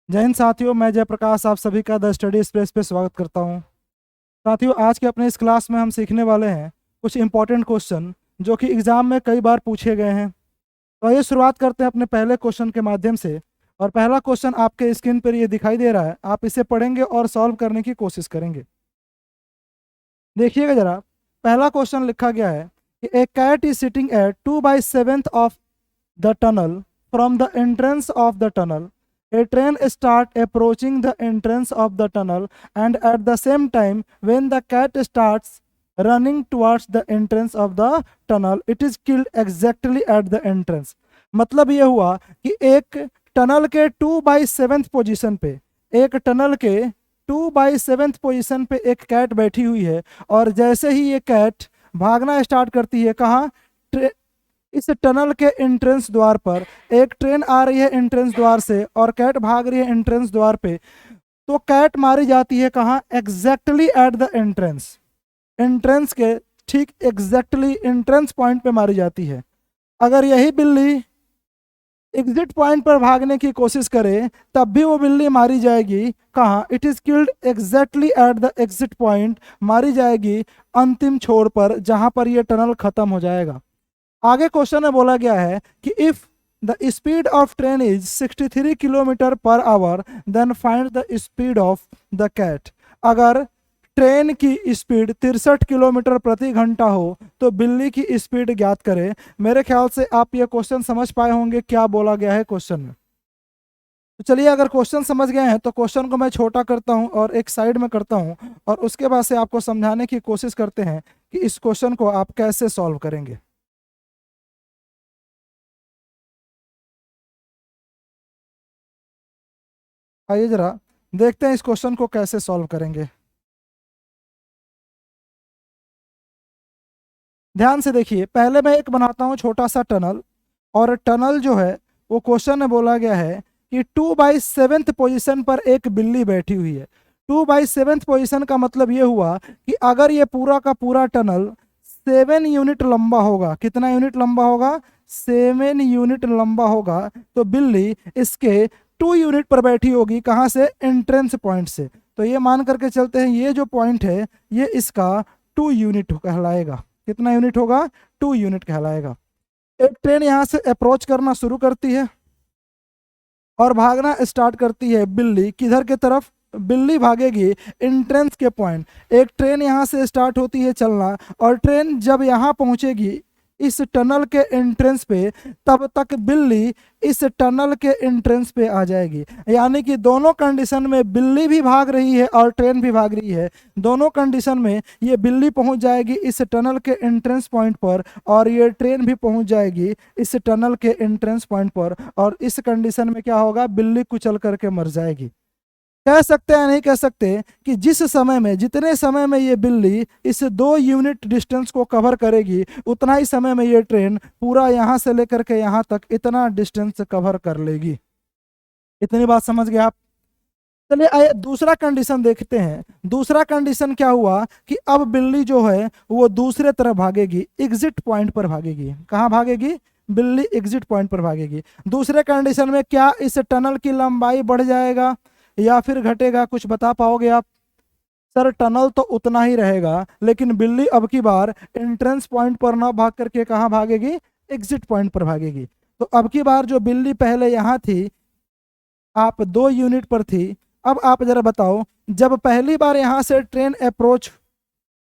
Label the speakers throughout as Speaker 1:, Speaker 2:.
Speaker 1: जय हिंद साथियों, मैं जयप्रकाश आप सभी का द स्टडी स्पेस पे स्वागत करता हूं। साथियों, आज के अपने इस क्लास में हम सीखने वाले हैं कुछ इंपॉर्टेंट क्वेश्चन जो कि एग्जाम में कई बार पूछे गए हैं। तो आइए शुरुआत करते हैं अपने पहले क्वेश्चन के माध्यम से। और पहला क्वेश्चन आपके स्क्रीन पर ये दिखाई दे रहा है, आप इसे पढ़ेंगे और सॉल्व करने की कोशिश करेंगे। देखिएगा जरा, पहला क्वेश्चन लिखा गया है कि a cat is sitting at 2/7 of the tunnel. From the entrance of the tunnel, a train start approaching the entrance of the tunnel, and at the same time, when the cat starts running towards the entrance of the tunnel, it is killed exactly at the entrance. मतलब ये हुआ कि एक tunnel के 2/7 position पे, एक tunnel के 2/7 position पे एक कैट बैठी हुई है, और जैसे ही ये कैट भागना स्टार्ट करती है, कहाँ? इस टनल के एंट्रेंस द्वार पर एक ट्रेन आ रही है एंट्रेंस द्वार से, और कैट भाग रही है एंट्रेंस द्वार पे। तो कैट मारी जाती है कहाँ? Exactly at the entrance, entrance के ठीक एग्जैक्टली एंट्रेंस पॉइंट पे मारी जाती है। अगर यही बिल्ली एग्जिट पॉइंट पर भागने की कोशिश करे, तब भी वो बिल्ली मारी जाएगी कहाँ? It is killed exactly at the exit point, मारी जाएगी अंतिम छोर पर, जहां पर ये टनल खत्म हो जाएगा। आगे क्वेश्चन में बोला गया है कि if the speed of train is 63 kilometre per hour, then find the speed of the cat. अगर ट्रेन की स्पीड 63 किलोमीटर प्रति घंटा हो तो बिल्ली की स्पीड ज्ञात करें। मेरे ख्याल से आप ये क्वेश्चन समझ पाए होंगे क्या बोला गया है क्वेश्चन में। तो चलिए, अगर क्वेश्चन समझ गए हैं तो क्वेश्चन को मैं छोटा करता हूं और एक साइड में करता हूं, और उसके बाद से आपको समझाने की कोशिश करते हैं कि इस क्वेश्चन को आप कैसे सॉल्व करेंगे। आइए जरा देखते हैं इस क्वेश्चन को कैसे सॉल्व करेंगे। ध्यान से देखिए, पहले मैं एक बनाता हूँ छोटा सा टनल, और टनल जो है वो क्वेश्चन में बोला गया है कि 2/7 पोजीशन पर एक बिल्ली बैठी हुई है। 2/7 पोजीशन का मतलब ये हुआ कि अगर ये पूरा का पूरा टनल 7 यूनिट लंबा होगा, कितना यूनिट लंबा होगा? 7 यूनिट लंबा होगा, तो बिल्ली इसके 2 यूनिट पर बैठी होगी। कहाँ से? एंट्रेंस पॉइंट से। तो ये मान करके चलते हैं, ये जो पॉइंट है ये इसका 2 यूनिट कहलाएगा। कितना यूनिट होगा? 2 यूनिट कहलाएगा। एक ट्रेन यहाँ से अप्रोच करना शुरू करती है और भागना स्टार्ट करती है बिल्ली किधर के तरफ? बिल्ली भागेगी एंट्रेंस के पॉइंट। एक ट्रेन यहाँ से स्टार्ट होती है चलना, और ट्रेन जब यहाँ पहुंचेगी इस टनल के एंट्रेंस पे, तब तक बिल्ली इस टनल के एंट्रेंस पे आ जाएगी। यानी कि दोनों कंडीशन में बिल्ली भी भाग रही है और ट्रेन भी भाग रही है। दोनों कंडीशन में ये बिल्ली पहुंच जाएगी इस टनल के एंट्रेंस पॉइंट पर, और ये ट्रेन भी पहुंच जाएगी इस टनल के एंट्रेंस पॉइंट पर। और इस कंडीशन में क्या होगा? बिल्ली कुचल करके मर जाएगी। कह सकते हैं, नहीं कह सकते कि जिस समय में, जितने समय में ये बिल्ली इस 2 यूनिट डिस्टेंस को कवर करेगी, उतना ही समय में ये ट्रेन पूरा यहाँ से लेकर के यहाँ तक इतना डिस्टेंस कवर कर लेगी। इतनी बात समझ गए आप? चलिए आइए दूसरा कंडीशन देखते हैं। दूसरा कंडीशन क्या हुआ कि अब बिल्ली जो है वो दूसरे तरफ भागेगी, एग्जिट पॉइंट पर भागेगी। कहाँ भागेगी? बिल्ली एग्जिट पॉइंट पर भागेगी। दूसरे कंडीशन में क्या इस टनल की लंबाई बढ़ जाएगा या फिर घटेगा? कुछ बता पाओगे आप? सर, टनल तो उतना ही रहेगा, लेकिन बिल्ली अब की बार एंट्रेंस पॉइंट पर ना भाग करके कहाँ भागेगी? एग्जिट पॉइंट पर भागेगी। तो अब की बार जो बिल्ली पहले यहाँ थी, आप 2 यूनिट पर थी। अब आप जरा बताओ, जब पहली बार यहाँ से ट्रेन अप्रोच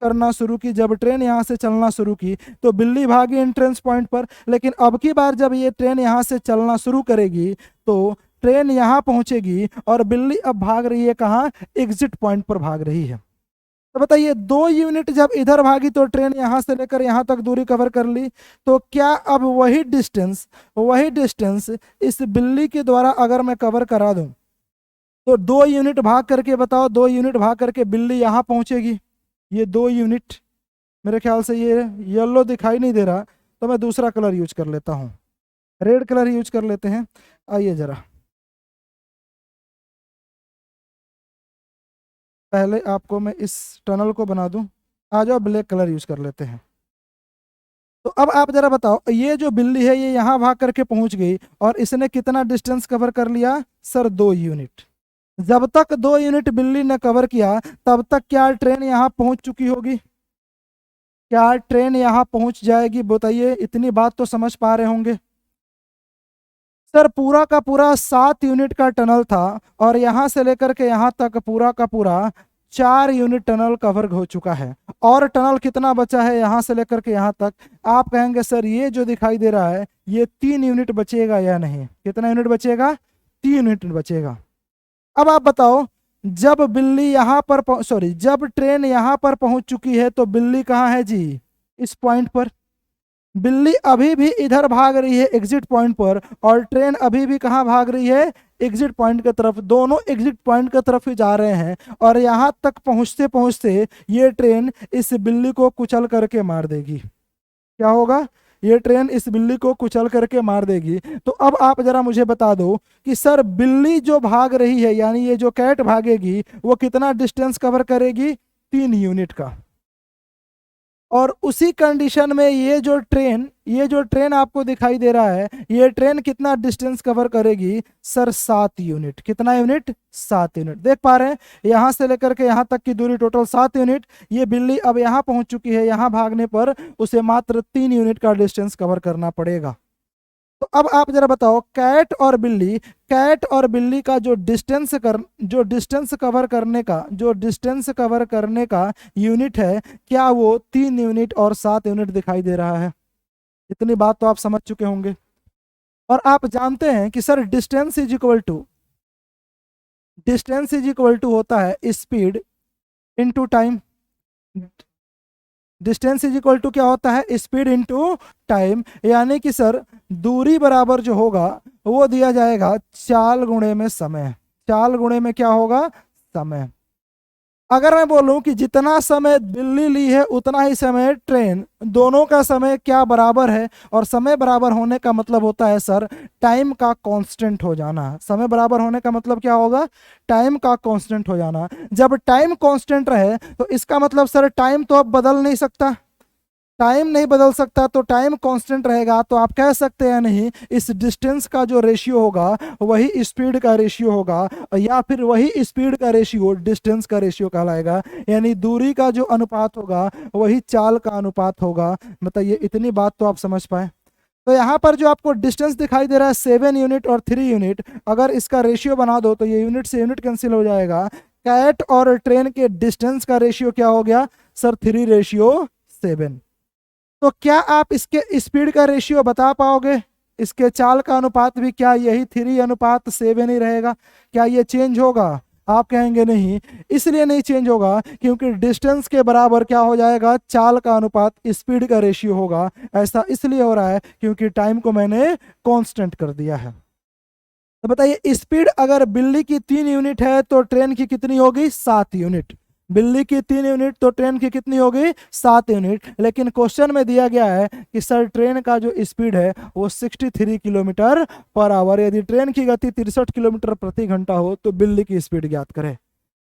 Speaker 1: करना शुरू की, जब ट्रेन यहाँ से चलना शुरू की, तो बिल्ली भागी एंट्रेंस पॉइंट पर। लेकिन अब की बार जब ये ट्रेन यहाँ से चलना शुरू करेगी, तो ट्रेन यहाँ पहुंचेगी और बिल्ली अब भाग रही है कहाँ? एग्जिट पॉइंट पर भाग रही है। तो बताइए, 2 यूनिट जब इधर भागी तो ट्रेन यहाँ से लेकर यहाँ तक दूरी कवर कर ली, तो क्या अब वही डिस्टेंस इस बिल्ली के द्वारा अगर मैं कवर करा दूं, तो 2 यूनिट भाग करके बताओ, 2 यूनिट भाग करके बिल्ली यहाँ पहुंचेगी। ये 2 यूनिट, मेरे ख्याल से ये येलो दिखाई नहीं दे रहा, तो मैं दूसरा कलर यूज कर लेता हूँ, रेड कलर यूज कर लेते हैं। आइए जरा पहले आपको मैं इस टनल को बना दूं। आ जाओ, ब्लैक कलर यूज कर लेते हैं। तो अब आप जरा बताओ, ये जो बिल्ली है ये यहाँ भाग करके पहुंच गई और इसने कितना डिस्टेंस कवर कर लिया सर? 2 यूनिट। जब तक 2 यूनिट बिल्ली ने कवर किया तब तक क्या ट्रेन यहाँ पहुंच चुकी होगी? क्या ट्रेन यहाँ पहुंच जाएगी? बताइए, इतनी बात तो समझ पा रहे होंगे। सर पूरा का पूरा 7 यूनिट का टनल था और यहाँ से लेकर के यहाँ तक पूरा का पूरा 4 यूनिट टनल कवर हो चुका है। और टनल कितना बचा है यहाँ से लेकर के यहाँ तक? आप कहेंगे सर ये जो दिखाई दे रहा है ये 3 यूनिट बचेगा या नहीं? कितना यूनिट बचेगा? 3 यूनिट बचेगा। अब आप बताओ, जब बिल्ली यहाँ पर सॉरी जब ट्रेन यहाँ पर पहुंच चुकी है तो बिल्ली कहाँ है जी? इस पॉइंट पर। बिल्ली अभी भी इधर भाग रही है एग्जिट पॉइंट पर और ट्रेन अभी भी कहाँ भाग रही है? एग्जिट पॉइंट की तरफ। दोनों एग्जिट पॉइंट की तरफ ही जा रहे हैं और यहाँ तक पहुँचते पहुँचते ये ट्रेन इस बिल्ली को कुचल करके मार देगी। क्या होगा? ये ट्रेन इस बिल्ली को कुचल करके मार देगी। तो अब आप जरा मुझे बता दो कि सर बिल्ली जो भाग रही है यानी ये जो कैट भागेगी वो कितना डिस्टेंस कवर करेगी? 3 यूनिट का। और उसी कंडीशन में ये जो ट्रेन आपको दिखाई दे रहा है ये ट्रेन कितना डिस्टेंस कवर करेगी सर? 7 यूनिट। कितना यूनिट? 7 यूनिट। देख पा रहे हैं, यहां से लेकर के यहां तक की दूरी टोटल 7 यूनिट। ये बिल्ली अब यहां पहुंच चुकी है, यहां भागने पर उसे मात्र 3 यूनिट का डिस्टेंस कवर करना पड़ेगा। तो अब आप जरा बताओ, कैट और बिल्ली का जो डिस्टेंस कवर करने का यूनिट है, क्या वो 3 यूनिट और 7 यूनिट दिखाई दे रहा है? इतनी बात तो आप समझ चुके होंगे। और आप जानते हैं कि sir distance is equal to होता है speed into time. Distance is equal to क्या होता है? Speed into time. यानी कि सर दूरी बराबर जो होगा वो दिया जाएगा चाल गुणे में समय। चाल गुणे में क्या होगा? समय। अगर मैं बोलूं कि जितना समय बिल्ली ली है उतना ही समय ट्रेन, दोनों का समय क्या बराबर है? और समय बराबर होने का मतलब होता है सर टाइम का कांस्टेंट हो जाना। समय बराबर होने का मतलब क्या होगा? टाइम का कांस्टेंट हो जाना। जब टाइम कांस्टेंट रहे तो इसका मतलब सर टाइम तो अब बदल नहीं सकता। टाइम नहीं बदल सकता तो टाइम कांस्टेंट रहेगा, तो आप कह सकते हैं नहीं, इस डिस्टेंस का जो रेशियो होगा वही स्पीड का रेशियो होगा, या फिर वही स्पीड का रेशियो डिस्टेंस का रेशियो कहलाएगा। यानी दूरी का जो अनुपात होगा वही चाल का अनुपात होगा। मतलब ये इतनी बात तो आप समझ पाए। तो यहाँ पर जो आपको डिस्टेंस दिखाई दे रहा है 7 यूनिट और 3 यूनिट, अगर इसका रेशियो बना दो तो ये यूनिट से यूनिट कैंसिल हो जाएगा। कैट और ट्रेन के डिस्टेंस का रेशियो क्या हो गया सर? 3:7। तो क्या आप इसके स्पीड का रेशियो बता पाओगे? इसके चाल का अनुपात भी क्या यही 3:7 ही रहेगा? क्या ये चेंज होगा? आप कहेंगे नहीं। इसलिए नहीं चेंज होगा क्योंकि डिस्टेंस के बराबर क्या हो जाएगा? चाल का अनुपात स्पीड का रेशियो होगा। ऐसा इसलिए हो रहा है क्योंकि टाइम को मैंने कांस्टेंट कर दिया है। तो बताइए, स्पीड अगर बिल्ली की 3 यूनिट है तो ट्रेन की कितनी होगी? 7 यूनिट। बिल्ली की 3 यूनिट तो ट्रेन की कितनी होगी? 7 यूनिट। लेकिन क्वेश्चन में दिया गया है कि सर ट्रेन का जो स्पीड है वो 63 किलोमीटर पर आवर। यदि ट्रेन की गति 63 किलोमीटर प्रति घंटा हो तो बिल्ली की स्पीड ज्ञात करें।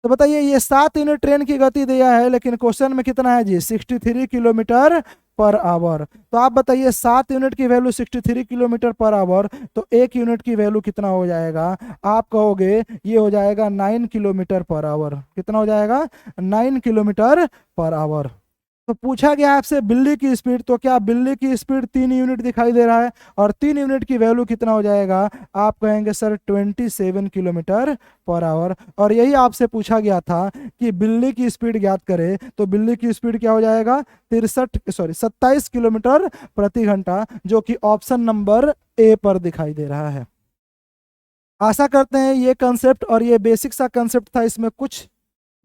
Speaker 1: तो बताइए, ये 7 यूनिट ट्रेन की गति दिया है लेकिन क्वेश्चन में कितना है जी? 63 किलोमीटर पर आवर। तो आप बताइए, 7 यूनिट की वैल्यू 63 किलोमीटर पर आवर, तो 1 यूनिट की वैल्यू कितना हो जाएगा? आप कहोगे ये हो जाएगा 9 किलोमीटर पर आवर। कितना हो जाएगा? 9 किलोमीटर पर आवर। तो पूछा गया आपसे बिल्ली की स्पीड, तो क्या बिल्ली की स्पीड 3 यूनिट दिखाई दे रहा है? और 3 यूनिट की वैल्यू कितना हो जाएगा? आप कहेंगे सर 27 किलोमीटर पर आवर। और यही आपसे पूछा गया था कि बिल्ली की स्पीड ज्ञात करें, तो बिल्ली की स्पीड क्या हो जाएगा? 27 किलोमीटर प्रति घंटा, जो कि ऑप्शन नंबर ए पर दिखाई दे रहा है। आशा करते हैं ये कंसेप्ट और ये बेसिक सा कंसेप्ट था, इसमें कुछ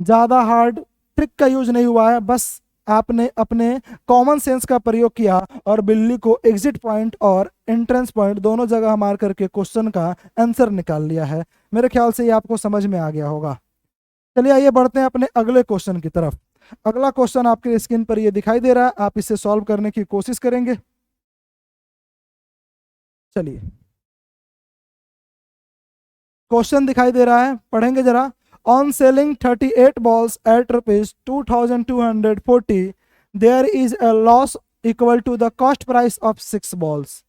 Speaker 1: ज़्यादा हार्ड ट्रिक का यूज नहीं हुआ है। बस आपने अपने कॉमन सेंस का प्रयोग किया और बिल्ली को एग्जिट पॉइंट और एंट्रेंस पॉइंट दोनों जगह मार करके क्वेश्चन का आंसर निकाल लिया है। मेरे ख्याल से ये आपको समझ में आ गया होगा। चलिए आइए बढ़ते हैं अपने अगले क्वेश्चन की तरफ। अगला क्वेश्चन आपके स्क्रीन पर ये दिखाई दे रहा है, आप इसे सॉल्व करने की कोशिश करेंगे। चलिए, क्वेश्चन दिखाई दे रहा है, पढ़ेंगे जरा। On selling 38 balls at rupees 2240, there is a loss equal to the cost price of 6 balls,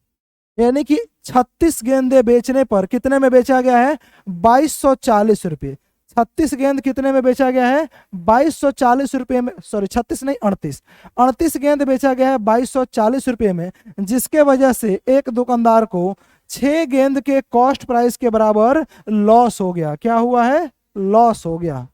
Speaker 1: यानी कि 36 गेंदे बेचने पर कितने में बेचा गया है? 2240 रुपये। 36 गेंद कितने में बेचा गया है? 2240 रुपये में, सॉरी 36 नहीं 38 गेंद बेचा गया है 2240 रुपये में, जिसके वजह से एक दुकानदार को 6 गेंद के कॉस्ट प्राइस के बराबर लॉस हो गया। क्या हुआ है? लॉस हो गया।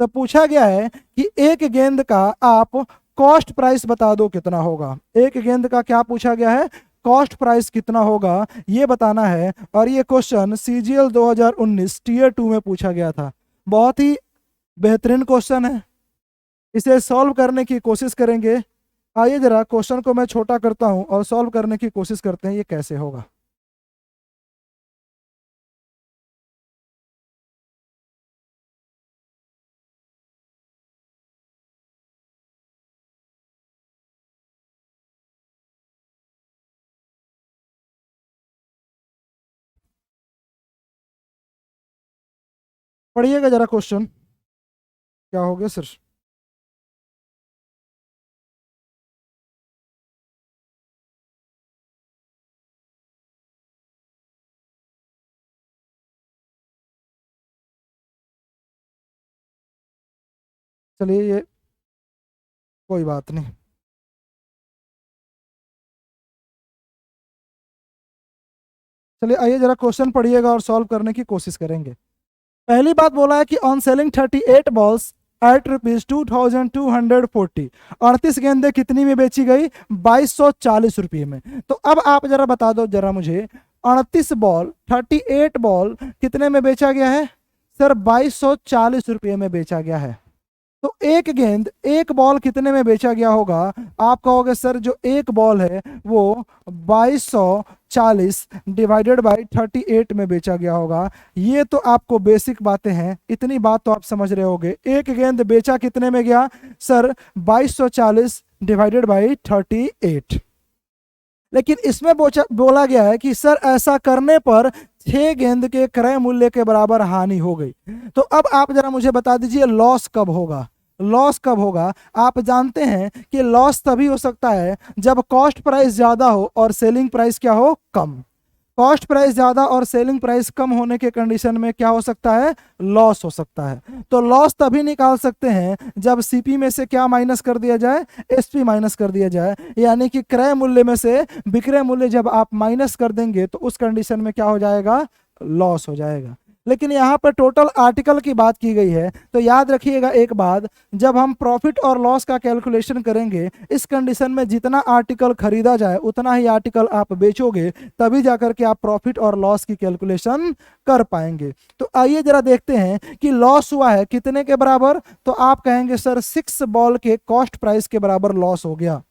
Speaker 1: तो पूछा गया है कि एक गेंद का आप कॉस्ट प्राइस बता दो कितना होगा। एक गेंद का क्या पूछा गया है? कॉस्ट प्राइस कितना होगा ये बताना है। और ये क्वेश्चन CGL 2019 टीयर 2 में पूछा गया था। बहुत ही बेहतरीन क्वेश्चन है, इसे सॉल्व करने की कोशिश करेंगे। आइए जरा क्वेश्चन को मैं छोटा करता हूं और सॉल्व करने की कोशिश करते हैं ये कैसे होगा। पढ़िएगा जरा क्वेश्चन क्या हो गया सर। चलिए ये कोई बात नहीं। चलिए आइए जरा क्वेश्चन पढ़िएगा और सॉल्व करने की कोशिश करेंगे। पहली बात बोला है कि ऑन सेलिंग 38 बॉल्स एट ₹2240, 38 गेंदें कितनी में बेची गई? 2240 रुपये में। तो अब आप जरा बता दो जरा मुझे, 38 बॉल कितने में बेचा गया है? सर 2240 रुपये में बेचा गया है। तो एक गेंद, एक बॉल कितने में बेचा गया होगा? आप कहोगे सर जो एक बॉल है वो 2240 डिवाइडेड बाई 38 में बेचा गया होगा। ये तो आपको बेसिक बातें हैं, इतनी बात तो आप समझ रहे होगे। एक गेंद बेचा कितने में गया? Sir 2240 divided by 38। लेकिन इसमें बोला गया है कि सर ऐसा करने पर 6 गेंद के क्रय मूल्य के बराबर हानि हो गई। तो अब आप जरा मुझे बता दीजिए लॉस कब होगा? लॉस कब होगा? आप जानते हैं कि लॉस तभी हो सकता है जब कॉस्ट प्राइस ज्यादा हो और सेलिंग प्राइस क्या हो? कम। कॉस्ट प्राइस ज्यादा और सेलिंग प्राइस कम होने के कंडीशन में क्या हो सकता है? लॉस हो सकता है। तो लॉस तभी निकाल सकते हैं जब सीपी में से क्या माइनस कर दिया जाए? एसपी माइनस कर दिया जाए। यानी कि क्रय मूल्य में से विक्रय मूल्य जब आप माइनस कर देंगे तो उस कंडीशन में क्या हो जाएगा? लॉस हो जाएगा। लेकिन यहाँ पर टोटल आर्टिकल की बात की गई है, तो याद रखिएगा एक बात, जब हम प्रॉफिट और लॉस का कैलकुलेशन करेंगे इस कंडीशन में जितना आर्टिकल खरीदा जाए उतना ही आर्टिकल आप बेचोगे, तभी जाकर के आप प्रॉफिट और लॉस की कैलकुलेशन कर पाएंगे। तो आइए जरा देखते हैं कि लॉस हुआ है कितने के बराबर। तो आप कहेंगे सर 6 बॉल के कॉस्ट प्राइस के बराबर लॉस हो गया।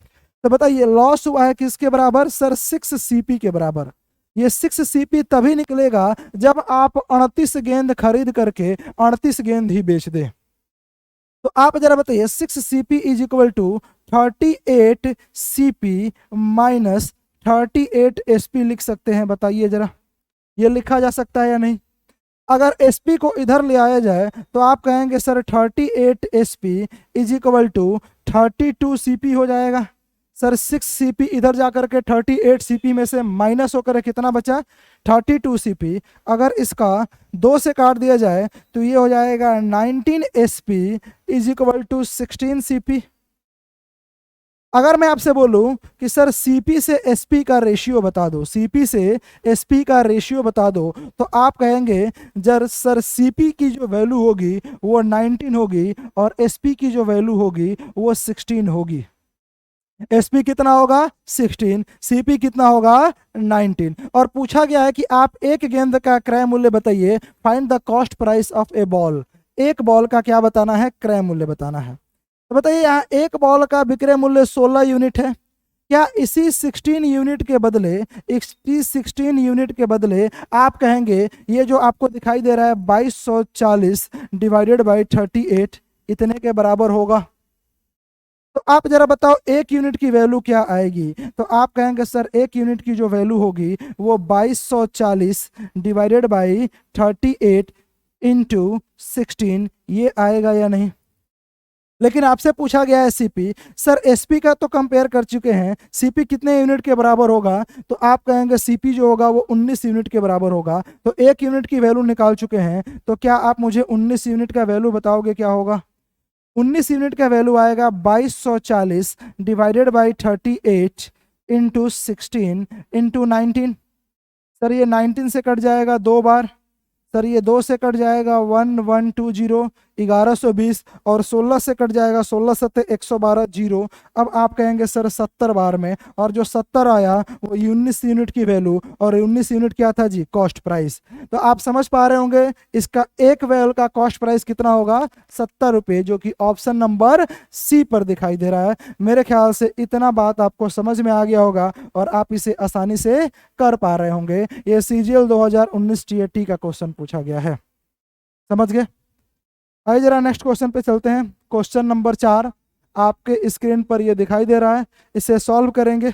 Speaker 1: तो बताइए लॉस हुआ है किसके बराबर? सर 6 CP के बराबर। ये 6 CP तभी निकलेगा जब आप 38 गेंद खरीद करके 38 गेंद ही बेच दे। तो आप जरा बताइए 6 CP is equal to 38 CP माइनस 38 SP लिख सकते हैं? बताइए जरा, ये लिखा जा सकता है या नहीं? अगर SP को इधर ले आया जाए तो आप कहेंगे sir 38 SP is equal to 32 CP हो जाएगा। सर 6 CP इधर जाकर के 38 CP में से माइनस होकर कितना बचा? 32 CP। अगर इसका 2 से काट दिया जाए तो ये हो जाएगा 19 SP is equal to 16 CP। अगर मैं आपसे बोलूं कि सर CP से SP का रेशियो बता दो, CP से SP का रेशियो बता दो, तो आप कहेंगे जर सर CP की जो वैल्यू होगी वो 19 होगी और SP की जो वैल्यू होगी वो 16 होगी। SP कितना होगा? 16। CP कितना होगा? 19। और पूछा गया है कि आप एक गेंद का क्रय मूल्य बताइए, find the cost price of A ball. एक बॉल का क्या बताना है? क्रय मूल्य बताना है। तो बताइए यहाँ एक बॉल का विक्रय मूल्य 16 यूनिट है। क्या इसी 16 यूनिट के बदले, इसी 16 यूनिट के बदले आप कहेंगे ये जो आपको दिखाई दे रहा है 2240 डिवाइडेड बाई 38 इतने के बराबर होगा? तो आप जरा बताओ एक यूनिट की वैल्यू क्या आएगी? तो आप कहेंगे सर एक यूनिट की जो वैल्यू होगी वो 2240 डिवाइडेड बाई 38 इंटू 16 ये आएगा या नहीं? लेकिन आपसे पूछा गया है सीपी, सर एसपी का तो कंपेयर कर चुके हैं, सीपी कितने यूनिट के बराबर होगा, तो आप कहेंगे सीपी जो होगा वो 19 यूनिट के बराबर होगा। तो 1 यूनिट की वैल्यू निकाल चुके हैं, तो क्या आप मुझे 19 यूनिट का वैल्यू बताओगे क्या होगा? 19 यूनिट का वैल्यू आएगा 2240 divided by 38 into 16 into 19। Sir ये 19 से कट जाएगा 2 बार, सर ये 2 से कट जाएगा 1120 1120, और 16 से कट जाएगा 16 सत्ते 112 जीरो। अब आप कहेंगे सर 70 बार में, और जो 70 आया वो 19 यूनिट की वैल्यू, और 19 यूनिट क्या था जी? Cost price. तो आप समझ पा रहे होंगे इसका एक वेल का कॉस्ट प्राइस कितना होगा? 70 रुपये, जो कि ऑप्शन नंबर सी पर दिखाई दे रहा है। मेरे ख्याल से इतना बात आपको समझ में आ गया होगा और आप इसे आसानी से कर पा रहे होंगे। ये सीजीएल 2019 टीएटी का क्वेश्चन पूछा गया है, समझ गए? आइए जरा नेक्स्ट क्वेश्चन पे चलते हैं। क्वेश्चन नंबर 4 आपके स्क्रीन पर ये दिखाई दे रहा है, इसे सॉल्व करेंगे।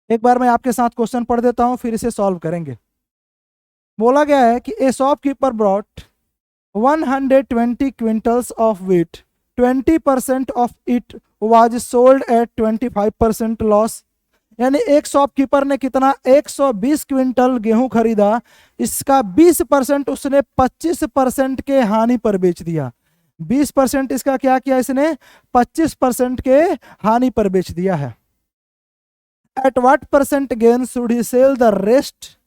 Speaker 1: एक बार मैं आपके साथ क्वेश्चन पढ़ देता हूं, फिर इसे सॉल्व करेंगे। बोला गया है कि ए shopkeeper brought 120 quintals of wheat, 20% of it was sold at 25% loss. यानी एक शॉपकीपर ने कितना? 120 क्विंटल गेहूं खरीदा, इसका 20% उसने 25% के हानि पर बेच दिया। 20% इसका क्या किया? इसने 25% के हानि पर बेच दिया है। At what percent gain should he sell the rest?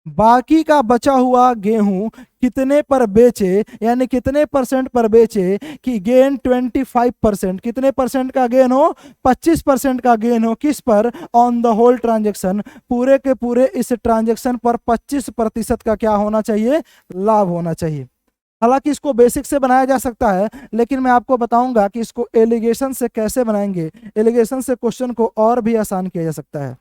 Speaker 1: बाकी का बचा हुआ गेहूं कितने पर बेचे, यानी कितने परसेंट पर बेचे कि गेन 25%, कितने परसेंट का गेन हो? 25% का गेन हो। किस पर? ऑन द होल ट्रांजेक्शन, पूरे के पूरे इस ट्रांजेक्शन पर 25% का क्या होना चाहिए? लाभ होना चाहिए। हालांकि इसको बेसिक से बनाया जा सकता है, लेकिन मैं आपको बताऊंगा कि इसको एलिगेशन से कैसे बनाएंगे। एलिगेशन से क्वेश्चन को और भी आसान किया जा सकता है।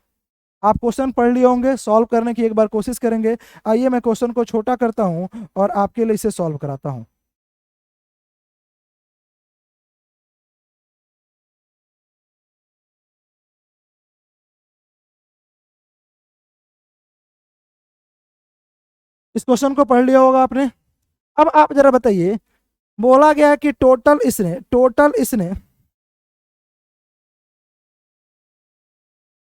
Speaker 1: आप क्वेश्चन पढ़ लिए होंगे, सॉल्व करने की एक बार कोशिश करेंगे। आइए मैं क्वेश्चन को छोटा करता हूं और आपके लिए इसे सॉल्व कराता हूं। इस क्वेश्चन को पढ़ लिया होगा आपने। अब आप जरा बताइए, बोला गया है कि टोटल इसने टोटल इसने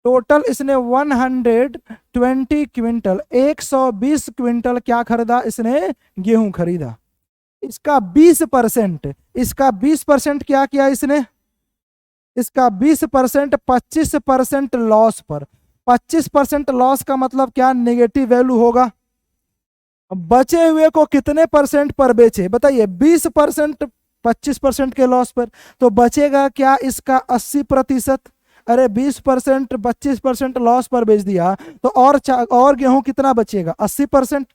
Speaker 1: 120 क्विंटल, 120 क्विंटल क्या खरीदा? इसने गेहूं खरीदा। इसका 20%, इसका 20% क्या किया इसने? इसका 20% 25% लॉस पर। 25% लॉस का मतलब क्या? नेगेटिव वैल्यू होगा। बचे हुए को कितने परसेंट पर बेचे? बताइए, 20% 25% के लॉस पर, तो बचेगा क्या इसका? 80%। अरे 20% 25% लॉस पर बेच दिया, तो और गेहूं कितना बचेगा? 80%।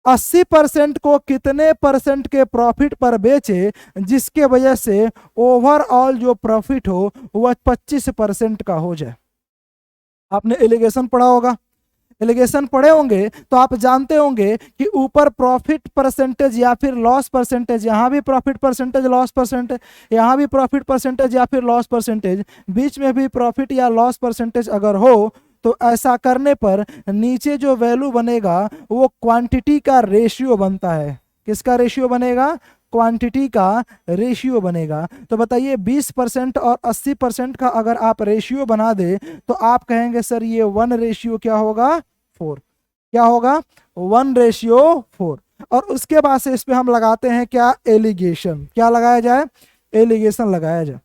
Speaker 1: 80% को कितने परसेंट के प्रॉफिट पर बेचे, जिसके वजह से ओवरऑल जो प्रॉफिट हो वह 25% का हो जाए। आपने एलिगेशन पढ़ा होगा, एलिगेशन पढ़े होंगे तो आप जानते होंगे कि ऊपर प्रॉफिट परसेंटेज या फिर लॉस परसेंटेज, यहाँ भी प्रॉफिट परसेंटेज लॉस परसेंटेज, यहाँ भी प्रॉफिट परसेंटेज या फिर लॉस परसेंटेज, बीच में भी प्रॉफिट या लॉस परसेंटेज अगर हो, तो ऐसा करने पर नीचे जो वैल्यू बनेगा वो क्वांटिटी का रेशियो बनता है। किसका रेशियो बनेगा? क्वांटिटी का रेशियो बनेगा। तो बताइए 20% और 80% का अगर आप रेशियो बना दे तो आप कहेंगे सर ये 1 रेशियो क्या होगा? 4। क्या होगा? 1/4। और उसके बाद से इस पे हम लगाते हैं क्या? एलिगेशन। क्या लगाया जाए? एलिगेशन लगाया जाए।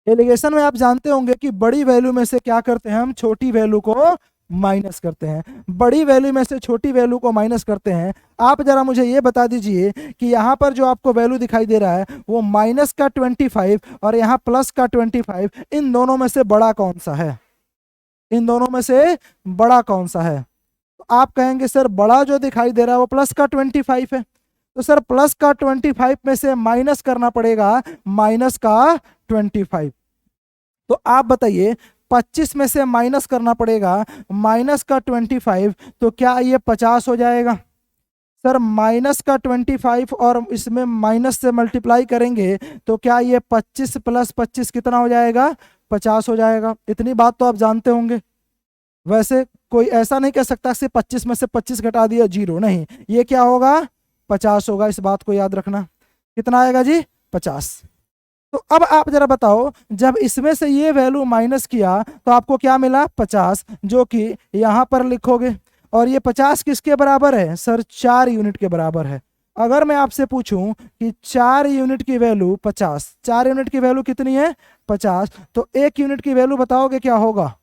Speaker 1: एलिगेशन में आप जानते होंगे कि बड़ी वैल्यू में से क्या करते हैं हम? छोटी वैल्यू को माइनस करते हैं। बड़ी वैल्यू में से छोटी वैल्यू को माइनस करते हैं। आप जरा मुझे ये बता दीजिए कि यहाँ पर जो आपको वैल्यू दिखाई दे रहा है वो माइनस का 25 और यहाँ प्लस का 25, इन दोनों में से बड़ा कौन सा है? इन दोनों में से बड़ा कौन सा है? तो आप कहेंगे सर बड़ा जो दिखाई दे रहा है वो प्लस का 25 है। तो सर प्लस का 25 में से माइनस करना पड़ेगा माइनस का 25। तो आप बताइए 25 में से माइनस करना पड़ेगा माइनस का 25, तो क्या ये 50 हो जाएगा? सर माइनस का 25 और इसमें माइनस से मल्टीप्लाई करेंगे तो क्या ये 25 प्लस 25 कितना हो जाएगा? 50 हो जाएगा। इतनी बात तो आप जानते होंगे। वैसे कोई ऐसा नहीं कह सकता कि 25 में से 25 घटा दिया 0, नहीं, ये क्या होगा? 50 होगा। इस बात को याद रखना। कितना आएगा जी? 50। तो अब आप जरा बताओ, जब इसमें से ये वैल्यू माइनस किया तो आपको क्या मिला? 50, जो कि यहां पर लिखोगे। और ये 50 किसके बराबर है सर? 4 यूनिट के बराबर है। अगर मैं आपसे पूछूं कि 4 यूनिट की वैल्यू 50, 4 यूनिट की वैल्यू कितनी है? 50, तो 1 यूनिट की वैल्यू बताओगे क्या होगा?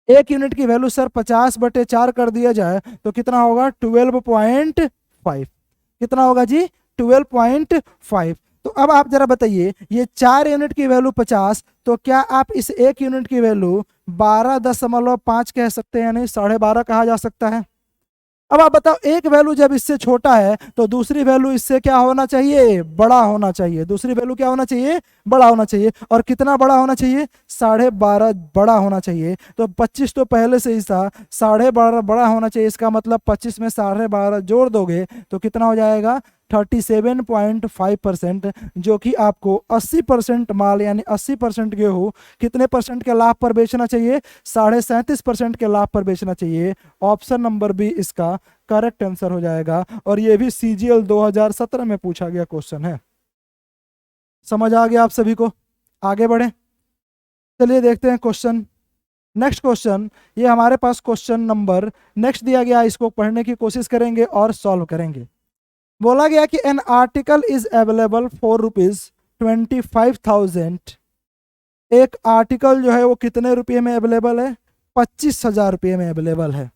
Speaker 1: 1 यूनिट की वैल्यू सर 50/4 कर दिया जाए तो कितना होगा? 12.5। कितना होगा जी? 12.5। तो अब आप जरा बताइए, ये 4 यूनिट की वैल्यू 50, तो क्या आप इस 1 यूनिट की वैल्यू 12.5 कह सकते हैं? नहीं, 12.5 कहा जा सकता है। अब आप बताओ, एक वैल्यू जब इससे छोटा है तो दूसरी वैल्यू इससे क्या होना चाहिए? बड़ा होना चाहिए। दूसरी वैल्यू क्या होना चाहिए? बड़ा होना चाहिए। और कितना बड़ा होना चाहिए? 12.5 बड़ा होना चाहिए। तो 25 तो पहले से ही था, 12.5 बड़ा होना चाहिए। इसका मतलब 25 में 12.5 जोड़ दोगे तो कितना हो जाएगा? 37.5%, जो कि आपको 80% माल यानी 80% गेहूं कितने परसेंट के लाभ पर बेचना चाहिए? 37.5% के लाभ पर बेचना चाहिए। ऑप्शन नंबर बी इसका करेक्ट आंसर हो जाएगा। और ये भी सीजीएल 2017 में पूछा गया क्वेश्चन है। समझ आ गया आप सभी को? आगे बढ़े, चलिए देखते हैं क्वेश्चन। नेक्स्ट क्वेश्चन, ये हमारे पास क्वेश्चन नंबर नेक्स्ट दिया गया, इसको पढ़ने की कोशिश करेंगे और सॉल्व करेंगे। बोला गया कि an article is available for ₹25,000। एक आर्टिकल जो है वो कितने रुपये में अवेलेबल है? 25,000 रुपये में अवेलेबल है।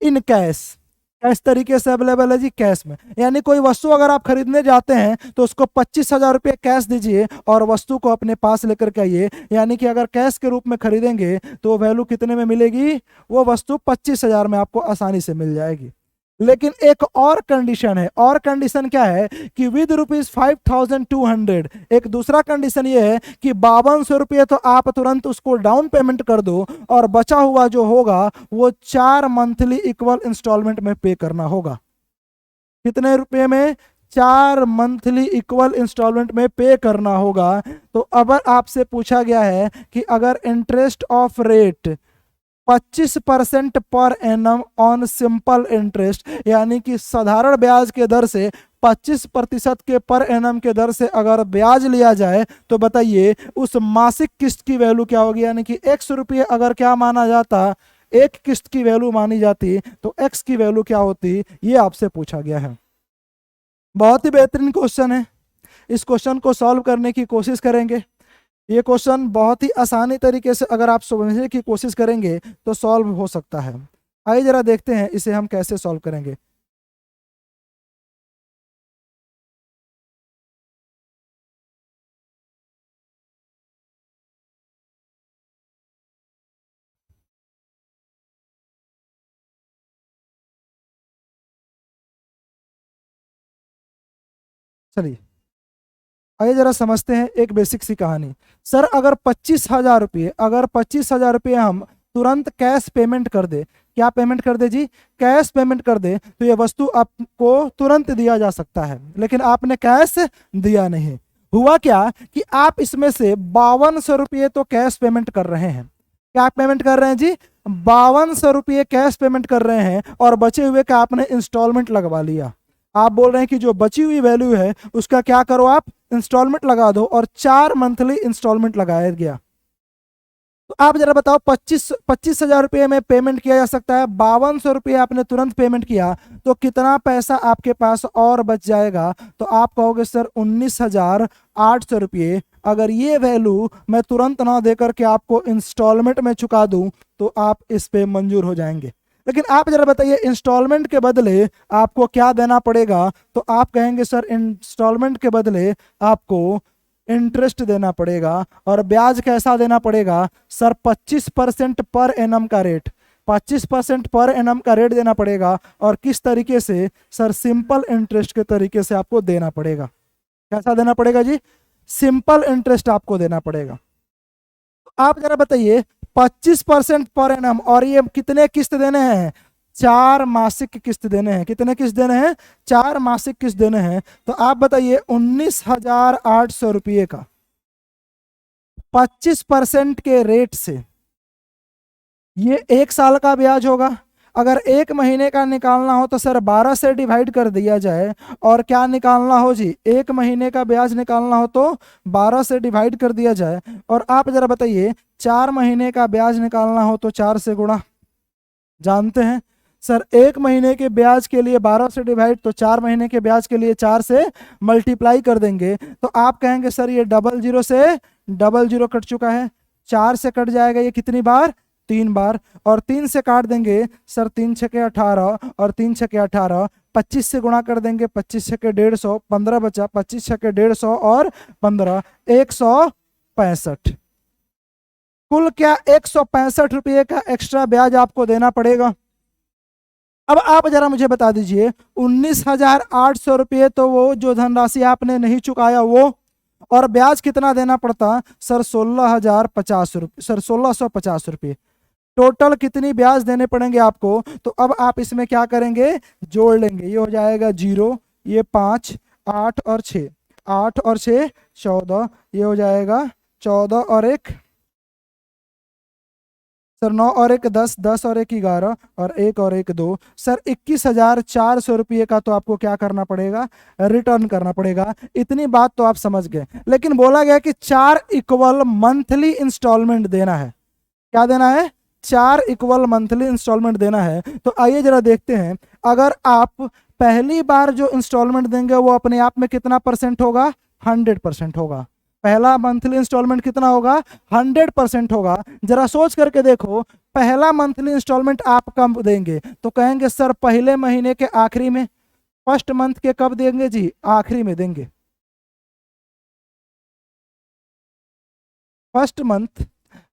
Speaker 1: इन कैश, कैश तरीके से अवेलेबल है जी, कैश में। यानी कोई वस्तु अगर आप खरीदने जाते हैं तो उसको 25,000 रुपये कैश दीजिए और वस्तु को अपने पास लेकर के आइए। यानी कि अगर कैश के रूप में खरीदेंगे तो वैल्यू कितने में मिलेगी? वो वस्तु 25,000 में आपको आसानी से मिल जाएगी। लेकिन एक और कंडीशन है। और कंडीशन क्या है? कि विद ₹5,200। एक दूसरा कंडीशन ये है कि 5200 रुपये तो आप तुरंत उसको डाउन पेमेंट कर दो और बचा हुआ जो होगा वो 4 मंथली इक्वल इंस्टॉलमेंट में पे करना होगा। कितने रुपए में? 4 मंथली इक्वल इंस्टॉलमेंट में पे करना होगा। तो अब आपसे पूछा गया है कि अगर interest of rate 25% per annum on simple interest, यानी कि साधारण ब्याज के दर से 25% के पर एनम के दर से अगर ब्याज लिया जाए तो बताइए उस मासिक किस्त की वैल्यू क्या होगी? यानी कि x रुपये अगर क्या माना जाता, एक किस्त की वैल्यू मानी जाती, तो x की वैल्यू क्या होती? ये आपसे पूछा गया है। बहुत ही बेहतरीन क्वेश्चन है। इस क्वेश्चन को सॉल्व करने की कोशिश करेंगे। ये क्वेश्चन बहुत ही आसानी तरीके से अगर आप समझने की कोशिश करेंगे तो सॉल्व हो सकता है। आइए जरा देखते हैं इसे हम कैसे सॉल्व करेंगे। चलिए आइए जरा समझते हैं एक बेसिक सी कहानी। सर अगर 25,000 रुपये हम तुरंत कैश पेमेंट कर दे, क्या पेमेंट कर दे जी? कैश पेमेंट कर दे, तो ये वस्तु आपको तुरंत दिया जा सकता है। लेकिन आपने कैश दिया नहीं। हुआ क्या कि आप इसमें से 5200 रुपये तो कैश पेमेंट कर रहे हैं। क्या पेमेंट कर रहे हैं जी? 5200 रुपये कैश पेमेंट कर रहे हैं और बचे हुए का आपने इंस्टॉलमेंट लगवा लिया। आप बोल रहे हैं कि जो बची हुई वैल्यू है उसका क्या करो? आप इंस्टॉलमेंट लगा दो, और 4 मंथली इंस्टॉलमेंट लगाया गया। तो आप जरा बताओ, 25,000 रुपये में पेमेंट किया जा सकता है, 5200 रुपये आपने तुरंत पेमेंट किया, तो कितना पैसा आपके पास और बच जाएगा? तो आप कहोगे सर 19,800 रुपये। अगर ये वैल्यू मैं तुरंत ना देकर के आपको इंस्टॉलमेंट में चुका दूं तो आप इस पे मंजूर हो जाएंगे। लेकिन आप जरा बताइए, इंस्टॉलमेंट के बदले आपको क्या देना पड़ेगा? तो आप कहेंगे सर इंस्टॉलमेंट के बदले आपको इंटरेस्ट देना पड़ेगा। और ब्याज कैसा देना पड़ेगा? सर 25% पर एनम का रेट, 25% पर एनम का रेट देना पड़ेगा। और किस तरीके से? सर सिंपल इंटरेस्ट के तरीके से आपको देना पड़ेगा। कैसा देना पड़ेगा जी? सिंपल इंटरेस्ट आपको देना पड़ेगा। आप जरा बताइए, 25% पर एनम, और ये कितने किस्त देने हैं? 4 मासिक किस्त देने हैं। कितने किस्त देने हैं? 4 मासिक किस्त देने हैं। तो आप बताइए 19,800 रुपये का 25% के रेट से ये 1 साल का ब्याज होगा। अगर एक महीने का निकालना हो तो सर 12 से डिवाइड कर दिया जाए, और क्या निकालना हो जी, एक महीने का ब्याज निकालना हो तो 12 से डिवाइड कर दिया जाए। और आप जरा बताइए 4 महीने का ब्याज निकालना हो तो 4 से गुणा, जानते हैं सर एक महीने के ब्याज के लिए 12 से डिवाइड, तो 4 महीने के ब्याज के लिए 4 से मल्टीप्लाई कर देंगे। तो आप कहेंगे सर ये डबल जीरो से डबल जीरो कट चुका है, 4 से कट जाएगा ये कितनी बार, 3 बार, और 3 से काट देंगे सर 3 छके 18 और 3 छके 18, 25 से गुणा कर देंगे, 25 छके 150, 15 बचा, 25 छके 150 और 15, 165। कुल क्या 165 रुपये का एक्स्ट्रा ब्याज आपको देना पड़ेगा। अब आप जरा मुझे बता दीजिए 19,800 रुपये तो वो जो धनराशि आपने नहीं चुकाया वो, और ब्याज कितना देना पड़ता सर 16,050 रुपये, सर 1650 रुपये। टोटल कितनी ब्याज देने पड़ेंगे आपको, तो अब आप इसमें क्या करेंगे, जोड़ लेंगे, ये हो जाएगा 0, ये 5, 8 और 6, 8 और 6 14, ये हो जाएगा 14 और 1 सर 9 और 1 10, 10 और 1 11 और 1 और 1 2, सर 21,400 रुपये का तो आपको क्या करना पड़ेगा, रिटर्न करना पड़ेगा। इतनी बात तो आप समझ गए, लेकिन बोला गया कि 4 इक्वल मंथली इंस्टॉलमेंट देना है। क्या देना है, 4 इक्वल मंथली इंस्टॉलमेंट देना है। तो आइए जरा देखते हैं, अगर आप पहली बार जो इंस्टॉलमेंट देंगे वो अपने आप में कितना परसेंट होगा, 100% होगा। पहला मंथली इंस्टॉलमेंट कितना होगा, 100% होगा। जरा सोच करके देखो, पहला मंथली इंस्टॉलमेंट आप कब देंगे, तो कहेंगे सर पहले महीने के आखिरी में, फर्स्ट मंथ के कब देंगे जी, आखिरी में देंगे, फर्स्ट मंथ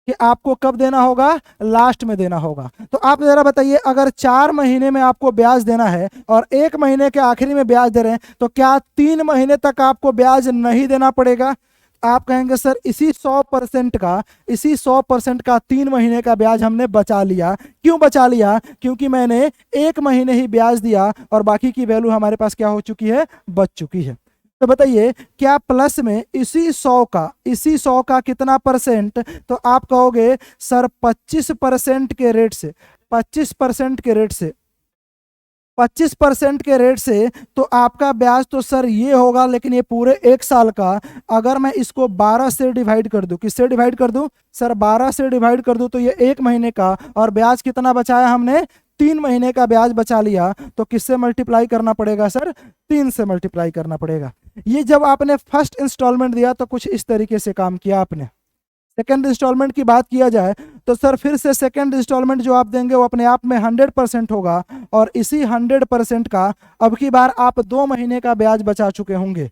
Speaker 1: कि आपको कब देना होगा, लास्ट में देना होगा। तो आप जरा बताइए, अगर 4 महीने में आपको ब्याज देना है और 1 महीने के आखिरी में ब्याज दे रहे हैं, तो क्या 3 महीने तक आपको ब्याज नहीं देना पड़ेगा। आप कहेंगे सर इसी 100% का, इसी 100% का 3 महीने का ब्याज हमने बचा लिया। क्यों बचा लिया, क्योंकि मैंने 1 महीने ही ब्याज दिया और बाकी की वैल्यू हमारे पास क्या हो चुकी है, बच चुकी है। तो बताइए क्या प्लस में इसी 100 का कितना परसेंट, तो आप कहोगे सर 25% के रेट से, 25% के रेट से, 25% के रेट से तो आपका ब्याज तो सर ये होगा, लेकिन ये पूरे 1 साल का। अगर मैं इसको 12 से डिवाइड कर दूं, किससे डिवाइड कर दूं सर, 12 से डिवाइड कर दूं, तो ये 1 महीने का, और ब्याज कितना बचाया हमने, 3 महीने का ब्याज बचा लिया। तो किससे मल्टीप्लाई करना पड़ेगा सर, 3 से मल्टीप्लाई करना पड़ेगा। ये जब आपने फर्स्ट इंस्टॉलमेंट दिया तो कुछ इस तरीके से काम किया आपने। सेकेंड इंस्टॉलमेंट की बात किया जाए तो सर फिर से सेकेंड इंस्टॉलमेंट जो आप देंगे वो अपने आप में 100% होगा, और इसी 100% का अब की बार आप 2 महीने का ब्याज बचा चुके होंगे।